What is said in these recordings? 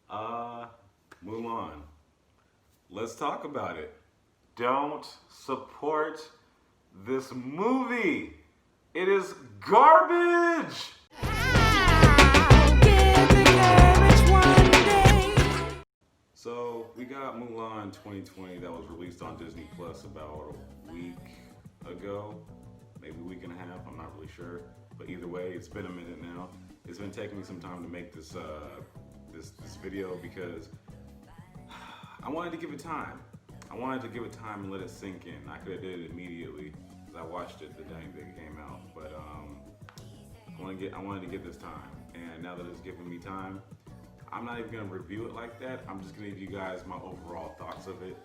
Uh, Mulan. Let's talk about it. Don't support this movie. It is garbage. So we got Mulan 2020 that was released on Disney Plus about a week ago, maybe a week and a half. I'm not really sure, but either way, it's been a minute now. It's been taking me some time to make this this video because I wanted to give it time. I wanted to give it time and let it sink in. I could have did it immediately because I watched it the day that it came out, but I wanted to get this time, and now that it's given me time, I'm not even gonna review it like that. I'm just gonna give you guys my overall thoughts of it.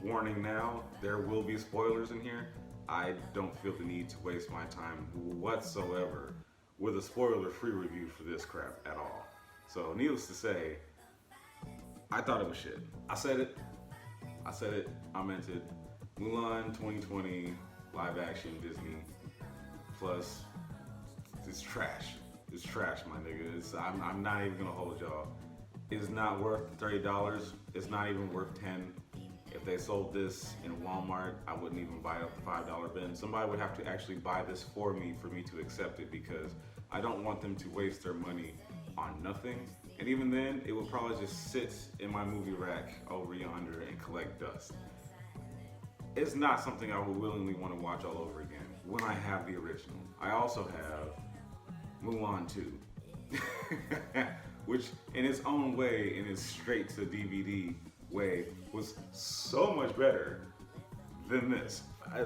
Warning now, there will be spoilers in here. I don't feel the need to waste my time whatsoever with a spoiler-free review for this crap at all. So needless to say, I thought it was shit. I said it, I meant it. Mulan 2020 live action Disney Plus, it's trash. It's trash, my nigga. I'm not even gonna hold y'all. It's not worth $30. It's not even worth $10. If they sold this in Walmart, I wouldn't even buy up the $5 bin. Somebody would have to actually buy this for me to accept it, because I don't want them to waste their money on nothing. And even then, it will probably just sit in my movie rack over yonder and collect dust. It's not something I would willingly want to watch all over again when I have the original. I also have Mulan 2, which in its own way, in its straight to DVD way, was so much better than this.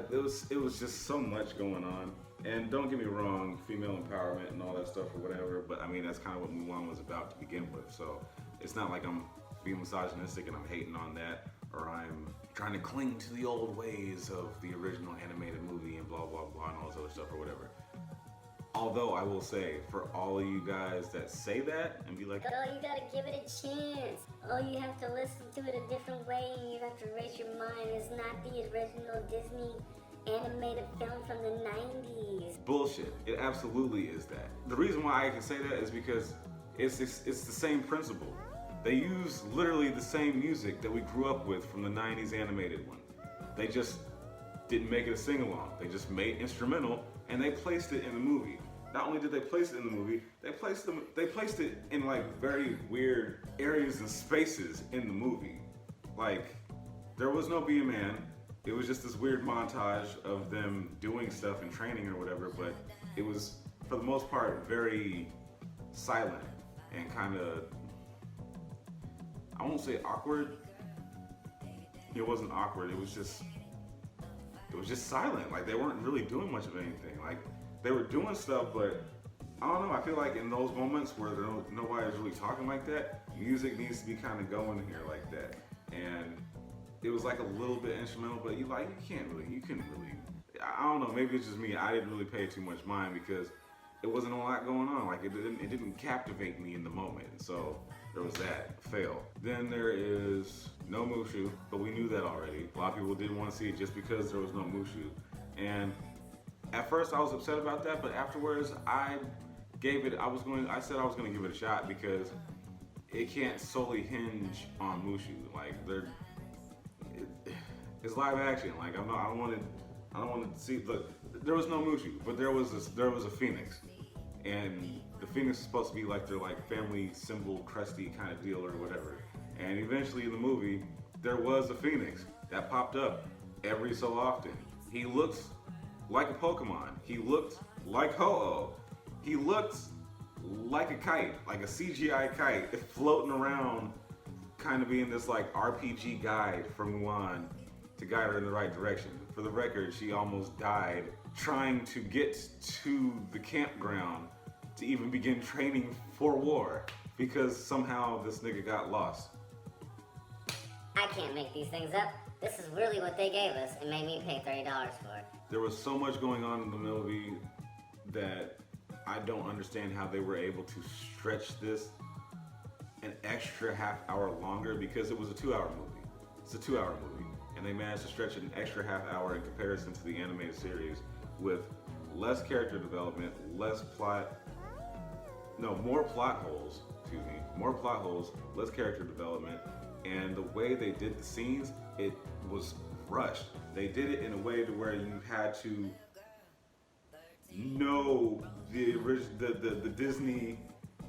It was just so much going on. And don't get me wrong, female empowerment and all that stuff or whatever, but I mean, that's kind of what Mulan was about to begin with. So it's not like I'm being misogynistic and I'm hating on that, or I'm trying to cling to the old ways of the original animated movie and blah, blah, blah, and all this other stuff or whatever. Although I will say, for all of you guys that say that and be like, oh, you gotta give it a chance. Oh, you have to listen to it a different way and you have to raise your mind. It's not the original Disney animated film from the 90s. Bullshit. It absolutely is that. The reason why I can say that is because it's the same principle. They use literally the same music that we grew up with from the 90s animated one. They just didn't make it a sing-along. They just made instrumental and they placed it in the movie. Not only did they place it in the movie, they placed it in like very weird areas and spaces in the movie. Like, there was no Be a Man. It was just this weird montage of them doing stuff and training or whatever, but it was, for the most part, very silent and kind of, I won't say awkward. It wasn't awkward, it was just silent. Like, they weren't really doing much of anything. Like, they were doing stuff, but I don't know, I feel like in those moments where nobody's really talking like that, music needs to be kind of going here like that. And it was like a little bit instrumental, but you couldn't really, I don't know, maybe it's just me, I didn't really pay too much mind because it wasn't a lot going on. Like, it didn't captivate me in the moment. So there was that, fail. Then there is no Mushu, but we knew that already. A lot of people didn't want to see it just because there was no Mushu. And at first I was upset about that, but afterwards I said I was gonna give it a shot because it can't solely hinge on Mushu. Like, it's live action. Like, I don't want to see. Look, there was no Mushu, but there was a phoenix, and the phoenix is supposed to be like their family symbol, crusty kind of deal or whatever. And eventually in the movie, there was a phoenix that popped up every so often. He looks like a Pokemon. He looked like Ho-Oh. He looked like a kite, like a CGI kite, floating around, kind of being this like RPG guide for Mulan to guide her in the right direction. For the record, she almost died trying to get to the campground to even begin training for war because somehow this nigga got lost. I can't make these things up. This is really what they gave us and made me pay $30 for it. There was so much going on in the movie that I don't understand how they were able to stretch this an extra half hour longer, because it was a 2-hour movie. It's a 2-hour movie. And they managed to stretch it an extra half hour in comparison to the animated series with less character development, less plot, no, more plot holes, excuse me, more plot holes, less character development, and the way they did the scenes, it was rushed. They did it in a way to where you had to know the Disney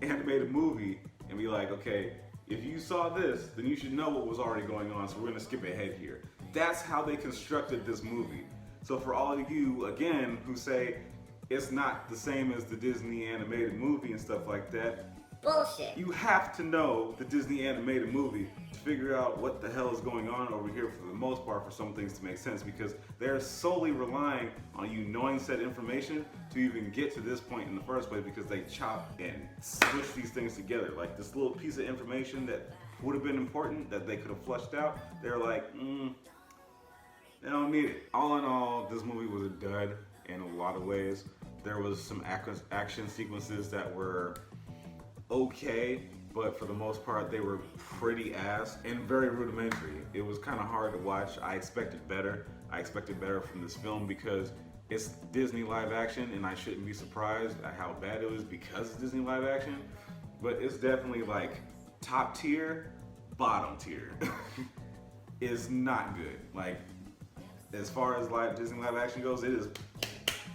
animated movie and be like, okay, if you saw this, then you should know what was already going on, so we're gonna skip ahead here. That's how they constructed this movie. So for all of you, again, who say it's not the same as the Disney animated movie and stuff like that, bullshit. you have to know the Disney animated movie to figure out what the hell is going on over here for the most part for some things to make sense, because they're solely relying on you knowing said information to even get to this point in the first place, because they chop and switch these things together. Like this little piece of information that would have been important that they could have flushed out, they're like, they don't need it. All in all, this movie was a dud in a lot of ways. There was some action sequences that were okay, but for the most part they were pretty ass and very rudimentary. It was kind of hard to watch. I expected better. I expected better from this film because it's Disney live action, and I shouldn't be surprised at how bad it was because it's Disney live action, but it's definitely like top tier, bottom tier. It's not good. Like, as far as Disney live action goes, it is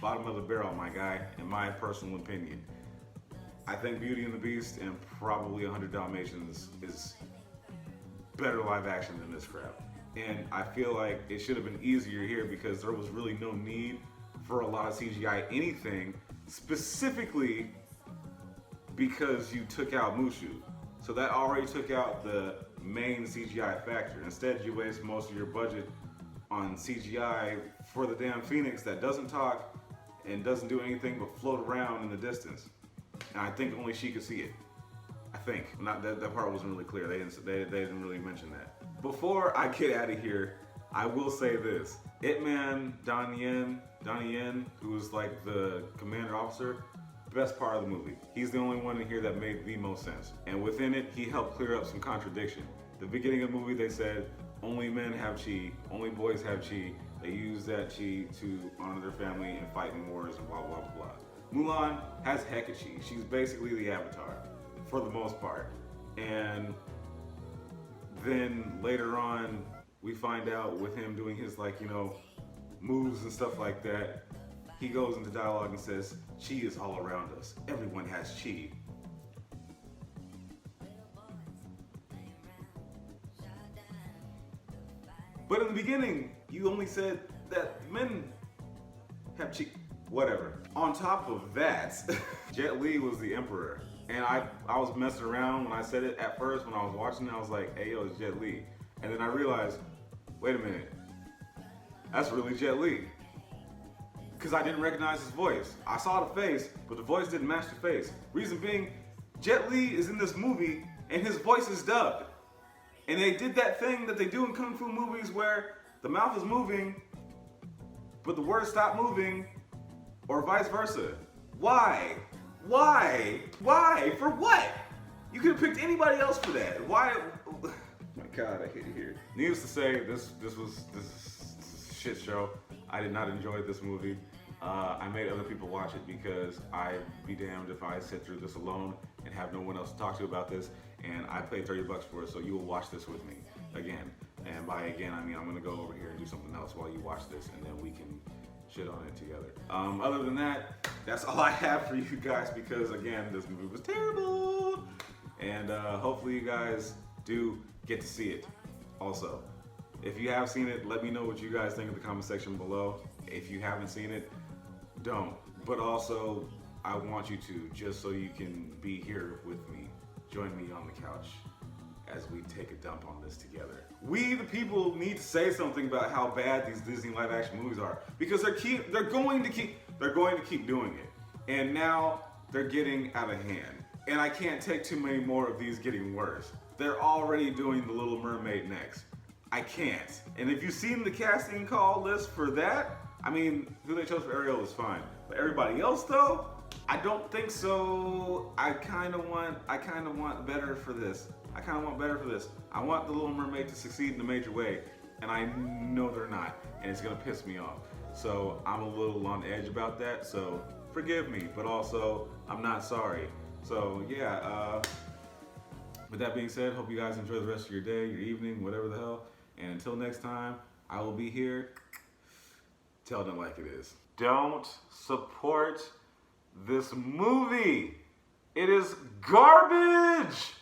bottom of the barrel, my guy, in my personal opinion. I think Beauty and the Beast and probably 100 Dalmatians is better live action than this crap. And I feel like it should have been easier here because there was really no need for a lot of CGI anything, specifically because you took out Mushu. So that already took out the main CGI factor. Instead, you waste most of your budget on CGI for the damn Phoenix that doesn't talk and doesn't do anything but float around in the distance. And I think only she could see it. I think. Not that part wasn't really clear. They didn't really mention that. Before I get out of here, I will say this. Ip Man Donnie Yen, who was like the commander officer, best part of the movie. He's the only one in here that made the most sense. And within it, he helped clear up some contradiction. The beginning of the movie, they said, only men have chi, only boys have chi. They use that chi to honor their family and fight in wars and blah, blah, blah. Mulan has hecka chi. She's basically the Avatar, for the most part. And then later on, we find out with him doing his moves and stuff like that, he goes into dialogue and says, chi is all around us. Everyone has chi. But in the beginning, you only said that men have chi. Whatever. On top of that, Jet Li was the emperor. And I was messing around when I said it at first. When I was watching it, I was like, hey, yo, it's Jet Li. And then I realized, wait a minute, that's really Jet Li. Because I didn't recognize his voice. I saw the face, but the voice didn't match the face. Reason being, Jet Li is in this movie and his voice is dubbed. And they did that thing that they do in Kung Fu movies where the mouth is moving, but the words stop moving, or vice versa. Why? Why? Why? For what? You could have picked anybody else for that. Why? Oh my God, I hate it here. Needless to say, this is a shit show. I did not enjoy this movie. I made other people watch it because I'd be damned if I sit through this alone and have no one else to talk to about this. And I paid $30 for it, so you will watch this with me again. And by again, I mean I'm gonna go over here and do something else while you watch this, and then we can shit on it together. Other than that, that's all I have for you guys because again, this movie was terrible. And hopefully you guys do get to see it also. If you have seen it, let me know what you guys think in the comment section below. If you haven't seen it, don't. But also, I want you to, just so you can be here with me. Join me on the couch as we take a dump on this together. We, the people, need to say something about how bad these Disney live action movies are because they're going to keep doing it. And now they're getting out of hand. And I can't take too many more of these getting worse. They're already doing The Little Mermaid next. I can't. And if you've seen the casting call list for that, I mean, who they chose for Ariel is fine. But everybody else though, I don't think so. I kind of want better for this. I want The Little Mermaid to succeed in a major way, and I know they're not, and it's gonna piss me off. So I'm a little on edge about that, so forgive me, but also I'm not sorry. So yeah, with that being said, hope you guys enjoy the rest of your day, your evening, whatever the hell. And until next time, I will be here. Tell them like it is. Don't support this movie. It is garbage.